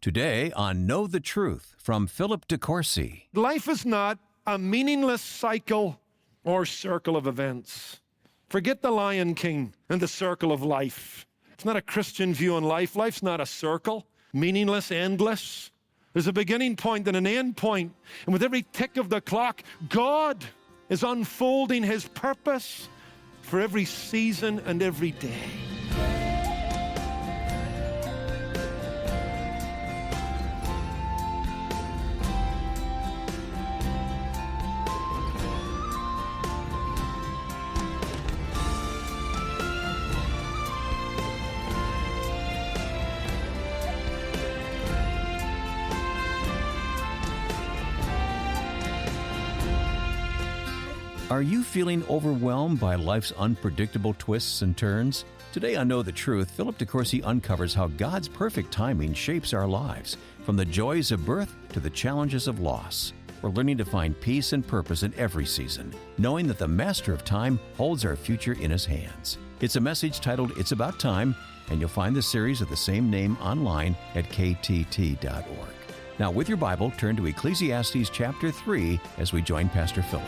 Today on Know the Truth from Philip de Courcy. Life is not a meaningless cycle or circle of events. Forget the Lion King and the circle of life. It's not a Christian view on life. Life's not a circle, meaningless, endless. There's a beginning point and an end point. And with every tick of the clock, God is unfolding His purpose for every season and every day. Are you feeling overwhelmed by life's unpredictable twists and turns? Today on Know the Truth, Philip de Courcy uncovers how God's perfect timing shapes our lives, from the joys of birth to the challenges of loss. We're learning to find peace and purpose in every season, knowing that the Master of Time holds our future in His hands. It's a message titled It's About Time, and you'll find the series of the same name online at ktt.org. Now, with your Bible, turn to Ecclesiastes chapter 3 as we join Pastor Philip.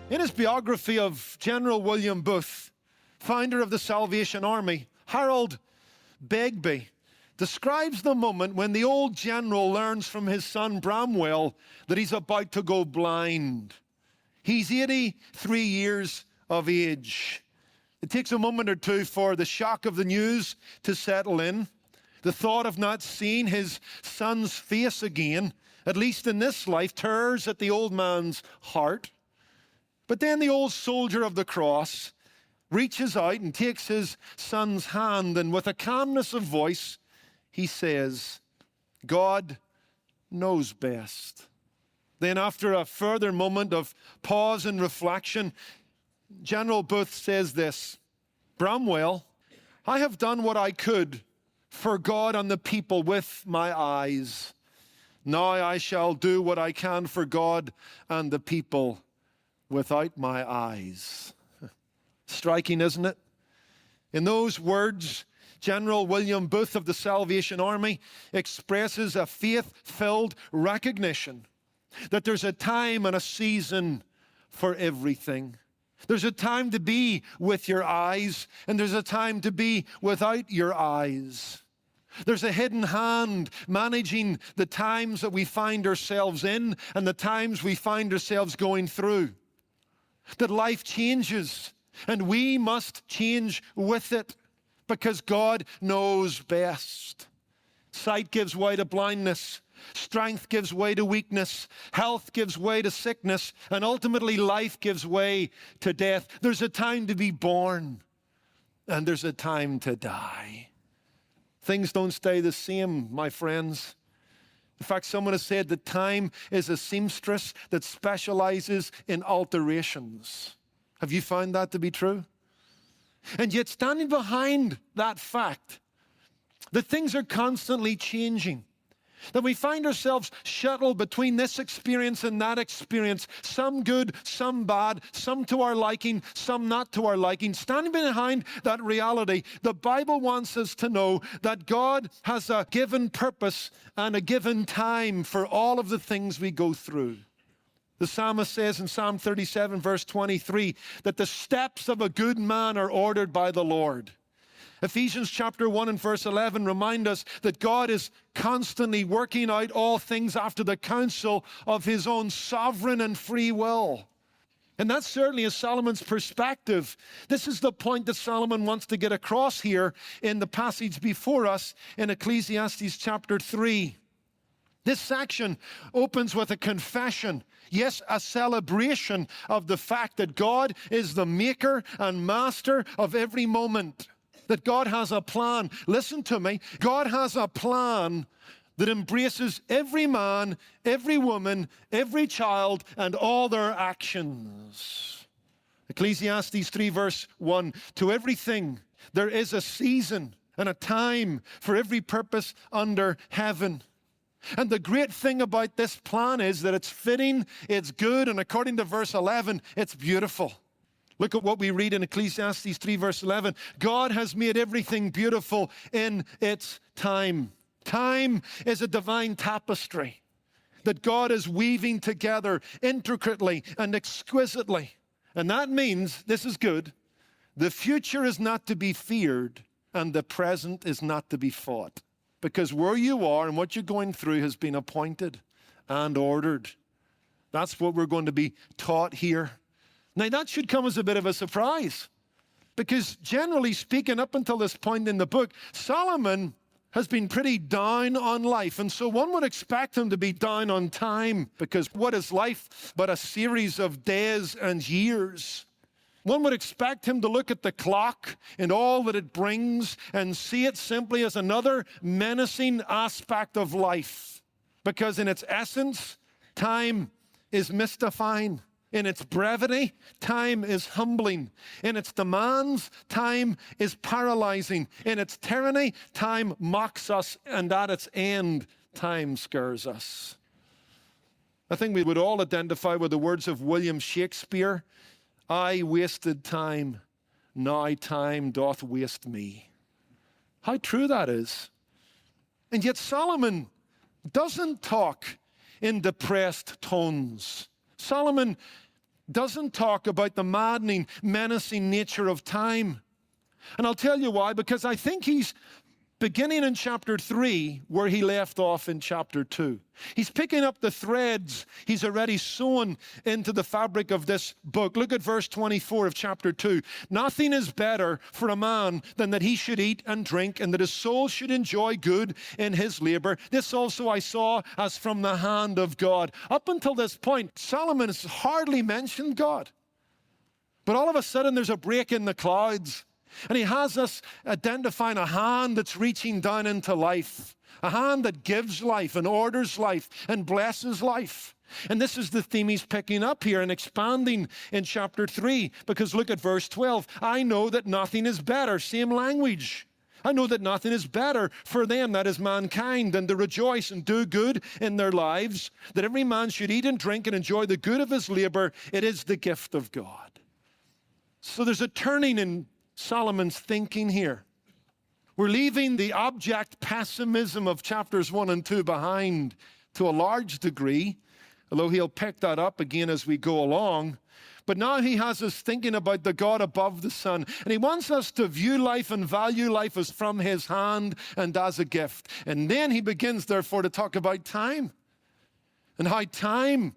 In his biography of General William Booth, founder of the Salvation Army, Harold Begbie describes the moment when the old general learns from his son Bramwell that he's about to go blind. He's 83 years of age. It takes a moment or two for the shock of the news to settle in. The thought of not seeing his son's face again, at least in this life, tears at the old man's heart. But then the old soldier of the cross reaches out and takes his son's hand, and with a calmness of voice, he says, God knows best. Then after a further moment of pause and reflection, General Booth says this, Bramwell, I have done what I could for God and the people with my eyes. Now I shall do what I can for God and the people without my eyes. Striking, isn't it? In those words, General William Booth of the Salvation Army expresses a faith-filled recognition that there's a time and a season for everything. There's a time to be with your eyes, and there's a time to be without your eyes. There's a hidden hand managing the times that we find ourselves in and the times we find ourselves going through. That life changes, and we must change with it because God knows best. Sight gives way to blindness. Strength gives way to weakness. Health gives way to sickness. And ultimately, life gives way to death. There's a time to be born, and there's a time to die. Things don't stay the same, my friends. In fact, someone has said that time is a seamstress that specializes in alterations. Have you found that to be true? And yet, standing behind that fact, that things are constantly changing, that we find ourselves shuttled between this experience and that experience, some good, some bad, some to our liking, some not to our liking. Standing behind that reality, the Bible wants us to know that God has a given purpose and a given time for all of the things we go through. The psalmist says in Psalm 37, verse 23, that the steps of a good man are ordered by the Lord. Ephesians chapter 1 and verse 11 remind us that God is constantly working out all things after the counsel of His own sovereign and free will. And that certainly is Solomon's perspective. This is the point that Solomon wants to get across here in the passage before us in Ecclesiastes chapter 3. This section opens with a confession, yes, a celebration of the fact that God is the maker and master of every moment. That God has a plan. Listen to me. God has a plan that embraces every man, every woman, every child, and all their actions. Ecclesiastes 3 verse 1, to everything there is a season and a time for every purpose under heaven. And the great thing about this plan is that it's fitting, it's good, and according to verse 11, it's beautiful. Look at what we read in Ecclesiastes 3 verse 11. God has made everything beautiful in its time. Time is a divine tapestry that God is weaving together intricately and exquisitely. And that means, this is good, the future is not to be feared and the present is not to be fought. Because where you are and what you're going through has been appointed and ordered. That's what we're going to be taught here. Now, that should come as a bit of a surprise, because generally speaking, up until this point in the book, Solomon has been pretty down on life. And so one would expect him to be down on time, because what is life but a series of days and years? One would expect him to look at the clock and all that it brings and see it simply as another menacing aspect of life, because in its essence, time is mystifying. In its brevity, time is humbling. In its demands, time is paralyzing. In its tyranny, time mocks us. And at its end, time scares us. I think we would all identify with the words of William Shakespeare. I wasted time, now time doth waste me. How true that is. And yet Solomon doesn't talk in depressed tones. Solomon doesn't talk about the maddening, menacing nature of time. And I'll tell you why, because I think he's beginning in chapter 3 where he left off in chapter 2. He's picking up the threads he's already sewn into the fabric of this book. Look at verse 24 of chapter 2. Nothing is better for a man than that he should eat and drink, and that his soul should enjoy good in his labor. This also I saw as from the hand of God. Up until this point, Solomon has hardly mentioned God. But all of a sudden there's a break in the clouds. And he has us identifying a hand that's reaching down into life, a hand that gives life and orders life and blesses life. And this is the theme he's picking up here and expanding in chapter 3, because look at verse 12. I know that nothing is better, same language. I know that nothing is better for them, that is mankind, than to rejoice and do good in their lives, that every man should eat and drink and enjoy the good of his labor. It is the gift of God. So there's a turning in Solomon's thinking here. We're leaving the abject pessimism of chapters 1 and 2 behind to a large degree, although he'll pick that up again as we go along. But now he has us thinking about the God above the sun, and he wants us to view life and value life as from his hand and as a gift. And then he begins, therefore, to talk about time and how time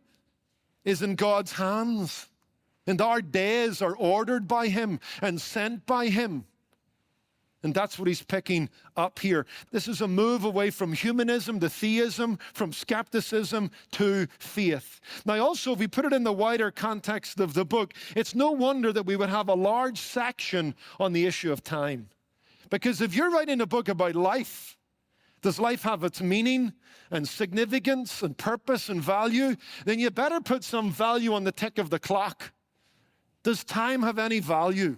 is in God's hands. And our days are ordered by him and sent by him. And that's what he's picking up here. This is a move away from humanism to theism, from skepticism to faith. Now also, if we put it in the wider context of the book, it's no wonder that we would have a large section on the issue of time. Because if you're writing a book about life, does life have its meaning and significance and purpose and value? Then you better put some value on the tick of the clock. Does time have any value?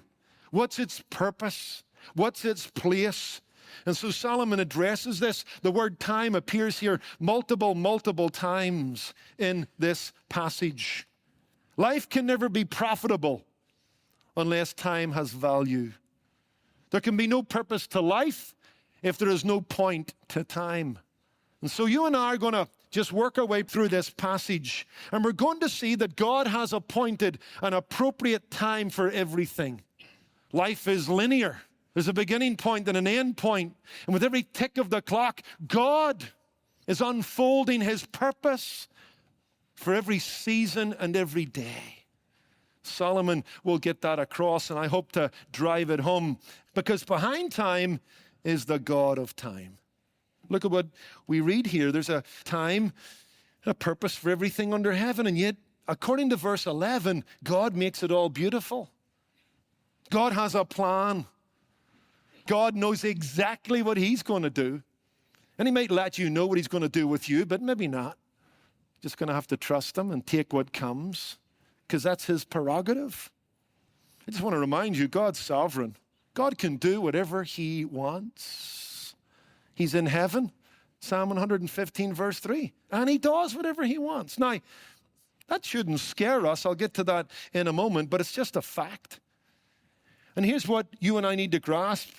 What's its purpose? What's its place? And so Solomon addresses this. The word time appears here multiple times in this passage. Life can never be profitable unless time has value. There can be no purpose to life if there is no point to time. And so you and I are going to just work our way through this passage, and we're going to see that God has appointed an appropriate time for everything. Life is linear. There's a beginning point and an end point. And with every tick of the clock, God is unfolding his purpose for every season and every day. Solomon will get that across, and I hope to drive it home, because behind time is the God of time. Look at what we read here. There's a time, a purpose for everything under heaven. And yet, according to verse 11, God makes it all beautiful. God has a plan. God knows exactly what he's going to do. And he might let you know what he's going to do with you, but maybe not. Just going to have to trust him and take what comes, because that's his prerogative. I just want to remind you, God's sovereign. God can do whatever he wants. He's in heaven, Psalm 115, verse 3, and he does whatever he wants. Now, That shouldn't scare us. I'll get to that in a moment, but it's just a fact. And here's what you and I need to grasp,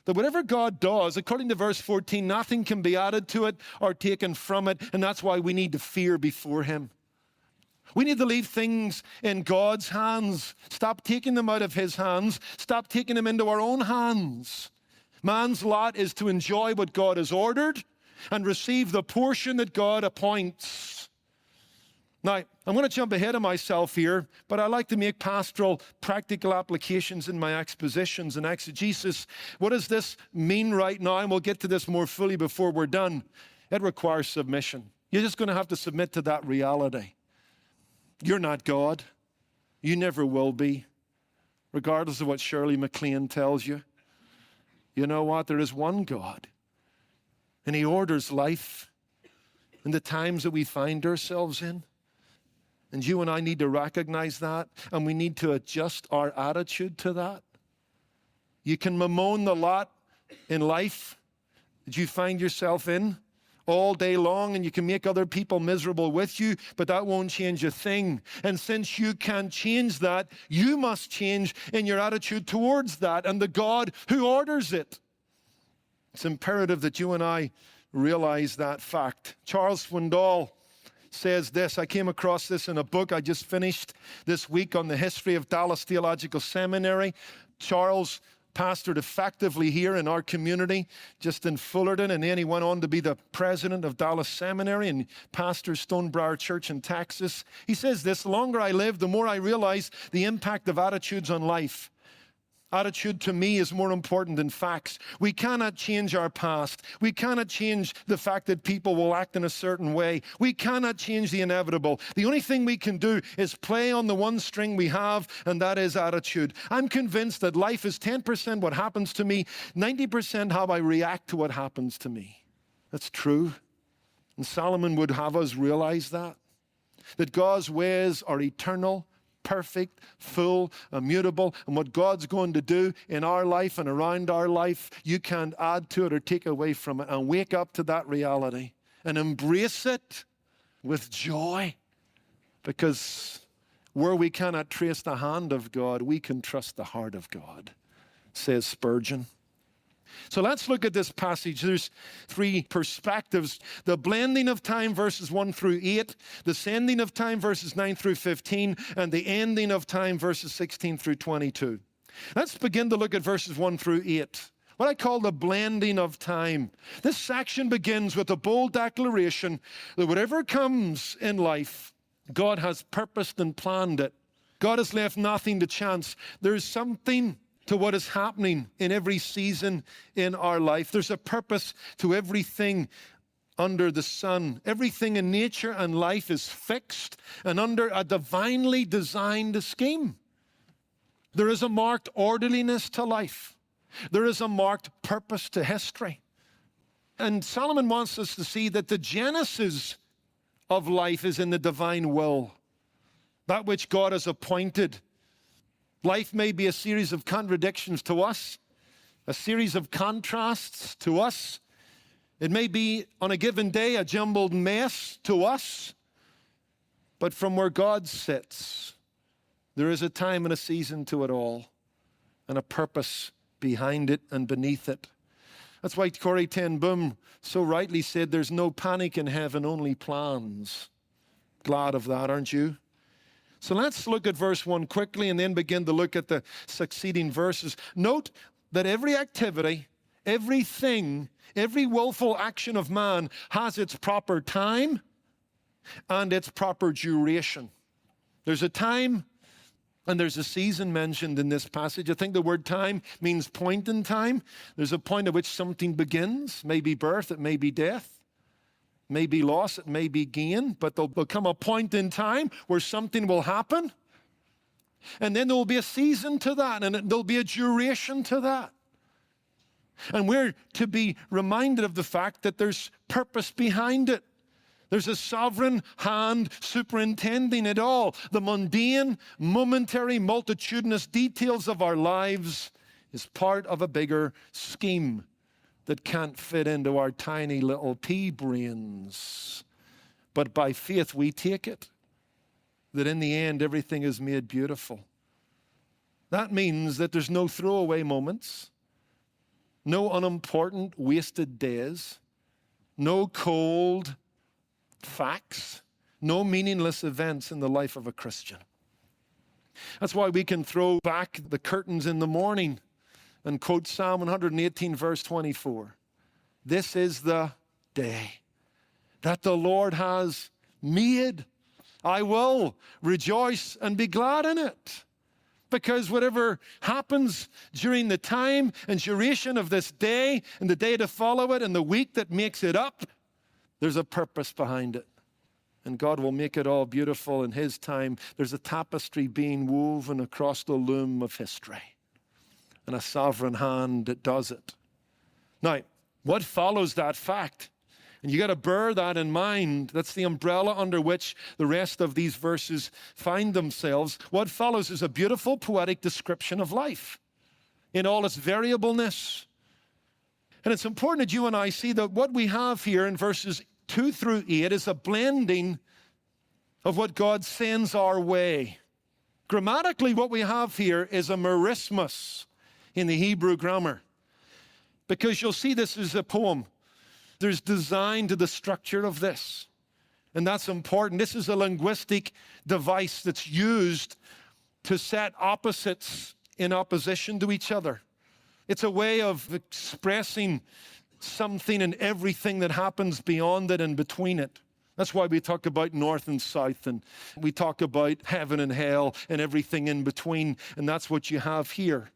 that whatever God does, according to verse 14, nothing can be added to it or taken from it, and that's why we need to fear before him. We need to leave things in God's hands. Stop taking them out of his hands. Stop taking them into our own hands. Man's lot is to enjoy what God has ordered and receive the portion that God appoints. Now, I'm going to jump ahead of myself here, but I like to make pastoral, practical applications in my expositions and exegesis. What does this mean right now? And we'll get to this more fully before we're done. It requires submission. You're just going to have to submit to that reality. You're not God. You never will be, regardless of what Shirley MacLaine tells you. You know what? There is one God, and he orders life in the times that we find ourselves in. And you and I need to recognize that, and we need to adjust our attitude to that. You can bemoan the lot in life that you find yourself in all day long, and you can make other people miserable with you, but that won't change a thing. And since you can't change that, you must change in your attitude towards that and the God who orders it. It's imperative that you and I realize that fact. Charles Swindoll says this. I came across this in a book I just finished this week on the history of Dallas Theological Seminary. Charles pastored effectively here in our community, just in Fullerton, and then he went on to be the president of Dallas Seminary and pastors Stonebriar Church in Texas. He says this: the longer I live, the more I realize the impact of attitudes on life. Attitude to me is more important than facts. We cannot change our past. We cannot change the fact that people will act in a certain way. We cannot change the inevitable. The only thing we can do is play on the one string we have, and that is attitude. I'm convinced that life is 10% what happens to me, 90% how I react to what happens to me. That's true. And Solomon would have us realize that God's ways are eternal, perfect, full, immutable, and what God's going to do in our life and around our life, you can't add to it or take away from it. And wake up to that reality and embrace it with joy, because where we cannot trace the hand of God, we can trust the heart of God, says Spurgeon. So let's look at this passage. There's three perspectives: the blending of time, verses 1 through 8, the sending of time, verses 9 through 15, and the ending of time, verses 16 through 22. Let's begin to look at verses 1 through 8. What I call the blending of time. This section begins with a bold declaration that whatever comes in life, God has purposed and planned it. God has left nothing to chance. There's something to what is happening in every season in our life. There's a purpose to everything under the sun. Everything in nature and life is fixed and under a divinely designed scheme. There is a marked orderliness to life. There is a marked purpose to history. And Solomon wants us to see that the genesis of life is in the divine will, that which God has appointed. Life may be a series of contradictions to us, a series of contrasts to us. It may be, on a given day, a jumbled mess to us. But from where God sits, there is a time and a season to it all, and a purpose behind it and beneath it. That's why Corrie ten Boom so rightly said, there's no panic in heaven, only plans. Glad of that, aren't you? So let's look at verse 1 quickly and then begin to look at the succeeding verses. Note that every activity, everything, every willful action of man has its proper time and its proper duration. There's a time and there's a season mentioned in this passage. I think the word time means point in time. There's a point at which something begins. It may be birth, it may be death. May be loss, it may be gain, but there'll come a point in time where something will happen. And then there will be a season to that, and there'll be a duration to that. And we're to be reminded of the fact that there's purpose behind it. There's a sovereign hand superintending it all. The mundane, momentary, multitudinous details of our lives is part of a bigger scheme that can't fit into our tiny little pea brains. But by faith we take it. that in the end everything is made beautiful. That means that there's no throwaway moments, no unimportant wasted days, no cold facts, no meaningless events in the life of a Christian. That's why we can throw back the curtains in the morning and quote Psalm 118, verse 24. This is the day that the Lord has made. I will rejoice and be glad in it. Because whatever happens during the time and duration of this day and the day to follow it and the week that makes it up, there's a purpose behind it. And God will make it all beautiful in His time. There's a tapestry being woven across the loom of history. And a sovereign hand that does it. Now, what follows that fact? And you got to bear that in mind. That's the umbrella under which the rest of these verses find themselves. What follows is a beautiful poetic description of life in all its variableness. And it's important that you and I see that what we have here in verses 2 through 8 is a blending of what God sends our way. Grammatically, what we have here is a merismus in the Hebrew grammar. Because you'll see this is a poem. There's design to the structure of this. And that's important. This is a linguistic device that's used to set opposites in opposition to each other. It's a way of expressing something and everything that happens beyond it and between it. That's why we talk about north and south, and we talk about heaven and hell and everything in between, and that's what you have here.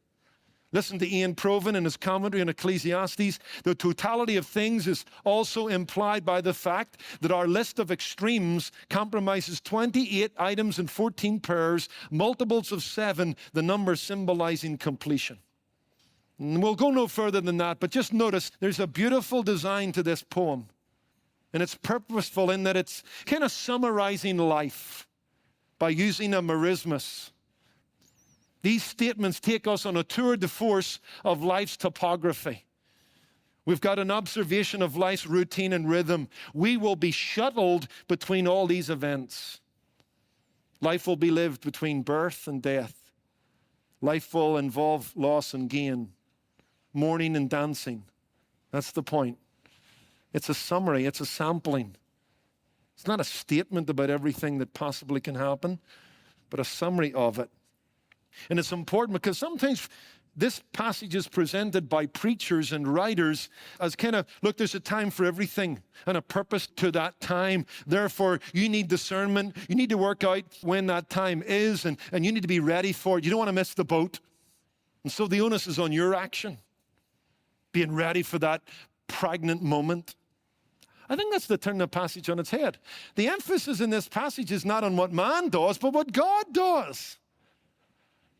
Listen to Ian Provan in his commentary on Ecclesiastes. The totality of things is also implied by the fact that our list of extremes compromises 28 items and 14 pairs, multiples of 7, the number symbolizing completion. And we'll go no further than that, but just notice there's a beautiful design to this poem. And it's purposeful in that it's kind of summarizing life by using a merismus. These statements take us on a tour de force of life's topography. We've got an observation of life's routine and rhythm. We will be shuttled between all these events. Life will be lived between birth and death. Life will involve loss and gain, mourning and dancing. That's the point. It's a summary. It's a sampling. It's not a statement about everything that possibly can happen, but a summary of it. And it's important because sometimes this passage is presented by preachers and writers as kind of, look, there's a time for everything and a purpose to that time. Therefore, you need discernment. You need to work out when that time is, and you need to be ready for it. You don't want to miss the boat. And so the onus is on your action, being ready for that pregnant moment. I think that's to turn the passage on its head. The emphasis in this passage is not on what man does, but what God does.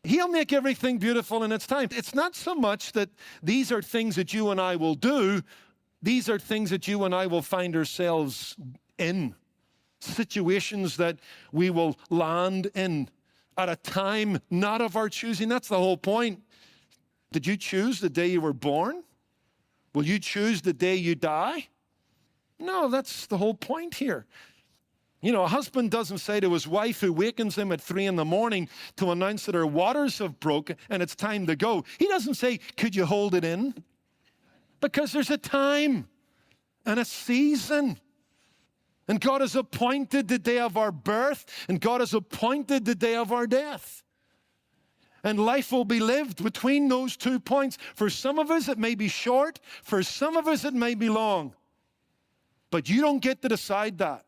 He'll make everything beautiful in its time. It's not so much that these are things that you and I will do. These are things that you and I will find ourselves in. Situations that we will land in at a time not of our choosing. That's the whole point. Did you choose the day you were born? Will you choose the day you die? No, that's the whole point here. You know, a husband doesn't say to his wife who wakens him at 3 a.m. to announce that her waters have broken and it's time to go. He doesn't say, could you hold it in? Because there's a time and a season. And God has appointed the day of our birth, and God has appointed the day of our death. And life will be lived between those 2 points. For some of us, it may be short. For some of us, it may be long. But you don't get to decide that.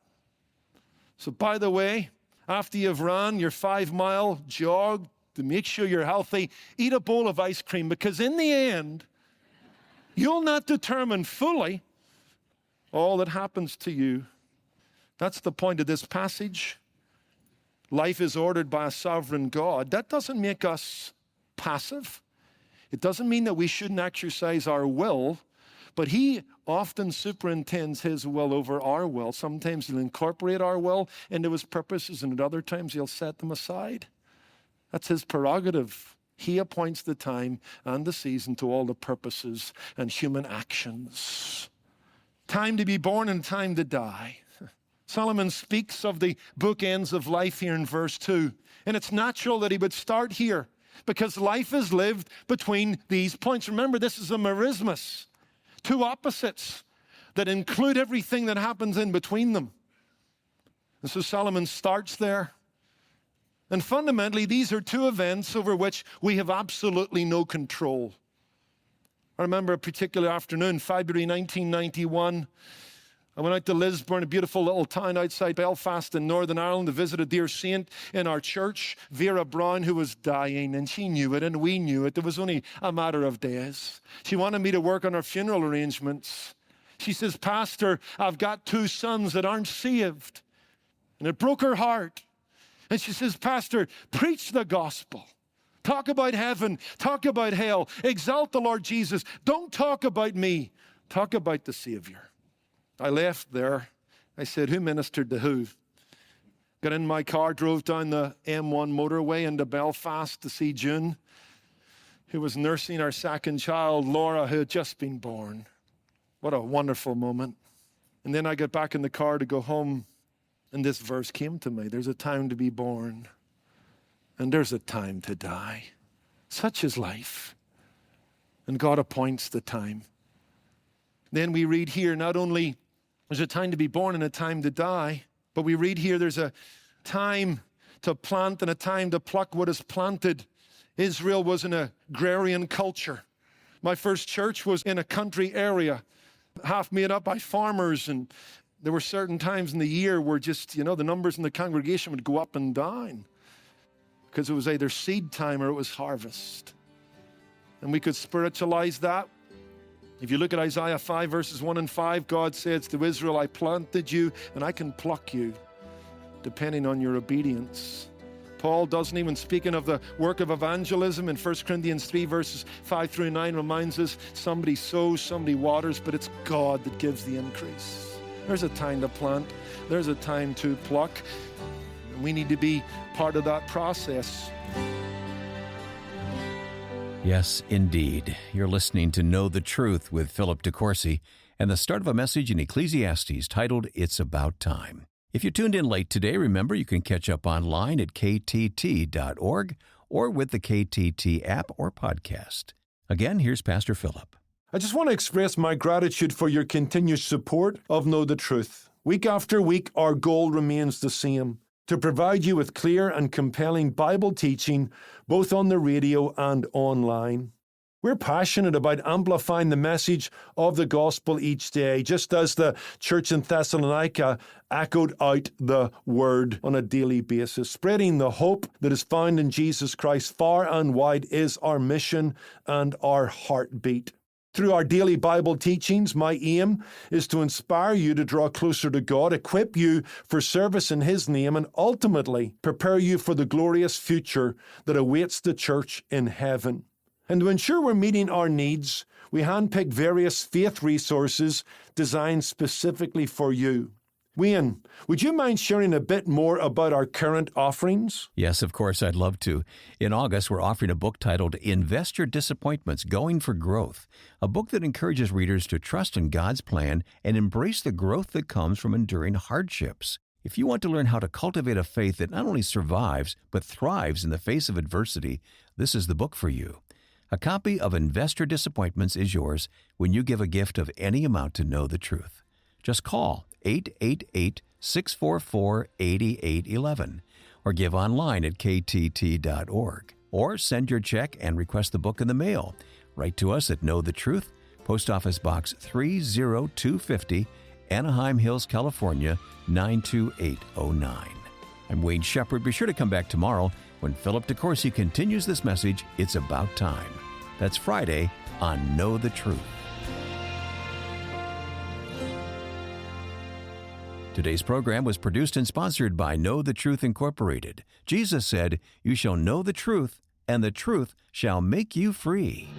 So by the way, after you've run your 5-mile jog to make sure you're healthy, eat a bowl of ice cream, because in the end, you'll not determine fully all that happens to you. That's the point of this passage. Life is ordered by a sovereign God. That doesn't make us passive. It doesn't mean that we shouldn't exercise our will, but He often superintends His will over our will. Sometimes He'll incorporate our will into His purposes, and at other times He'll set them aside. That's His prerogative. He appoints the time and the season to all the purposes and human actions. Time to be born and time to die. Solomon speaks of the bookends of life here in verse 2. And it's natural that he would start here because life is lived between these points. Remember, this is a merismus, two opposites that include everything that happens in between them. And so Solomon starts there. And fundamentally, these are two events over which we have absolutely no control. I remember a particular afternoon, February 1991. I went out to Lisburn, a beautiful little town outside Belfast in Northern Ireland, to visit a dear saint in our church, Vera Brown, who was dying, and she knew it, and we knew it. It was only a matter of days. She wanted me to work on her funeral arrangements. She says, "Pastor, I've got two sons that aren't saved." And it broke her heart. And she says, "Pastor, preach the gospel. Talk about heaven. Talk about hell. Exalt the Lord Jesus. Don't talk about me. Talk about the Savior." I left there. I said, "Who ministered to who?" Got in my car, drove down the M1 motorway into Belfast to see June, who was nursing our second child, Laura, who had just been born. What a wonderful moment. And then I got back in the car to go home, and this verse came to me. There's a time to be born, and there's a time to die. Such is life. And God appoints the time. Then we read here, not only there's a time to be born and a time to die, but we read here there's a time to plant and a time to pluck what is planted. Israel was an agrarian culture. My first church was in a country area, half made up by farmers, and there were certain times in the year where just, the numbers in the congregation would go up and down because it was either seed time or it was harvest. And we could spiritualize that. If you look at Isaiah 5, verses 1 and 5, God says to Israel, "I planted you and I can pluck you," depending on your obedience. Paul doesn't even, speaking of the work of evangelism in 1 Corinthians 3, verses 5 through 9, reminds us somebody sows, somebody waters, but it's God that gives the increase. There's a time to plant. There's a time to pluck. We need to be part of that process. Yes, indeed. You're listening to Know the Truth with Philip de Courcy and the start of a message in Ecclesiastes titled, "It's About Time." If you tuned in late today, remember you can catch up online at ktt.org or with the KTT app or podcast. Again, here's Pastor Philip. I just want to express my gratitude for your continued support of Know the Truth. Week after week, our goal remains the same: to provide you with clear and compelling Bible teaching, both on the radio and online. We're passionate about amplifying the message of the gospel each day, just as the church in Thessalonica echoed out the word on a daily basis. Spreading the hope that is found in Jesus Christ far and wide is our mission and our heartbeat. Through our daily Bible teachings, my aim is to inspire you to draw closer to God, equip you for service in His name, and ultimately prepare you for the glorious future that awaits the church in heaven. And to ensure we're meeting our needs, we handpick various faith resources designed specifically for you. Wayne, would you mind sharing a bit more about our current offerings? Yes, of course, I'd love to. In August, we're offering a book titled Investor Disappointments, Going for Growth, a book that encourages readers to trust in God's plan and embrace the growth that comes from enduring hardships. If you want to learn how to cultivate a faith that not only survives, but thrives in the face of adversity, this is the book for you. A copy of Investor Disappointments is yours when you give a gift of any amount to Know the Truth. Just call 888-644-8811 or give online at ktt.org or send your check and request the book in the mail. Write to us at Know the Truth, Post Office Box 30250, Anaheim Hills, California, 92809. I'm Wayne Shepherd. Be sure to come back tomorrow when Philip de Courcy continues this message, It's About Time. That's Friday on Know the Truth. Today's program was produced and sponsored by Know the Truth Incorporated. Jesus said, "You shall know the truth, and the truth shall make you free."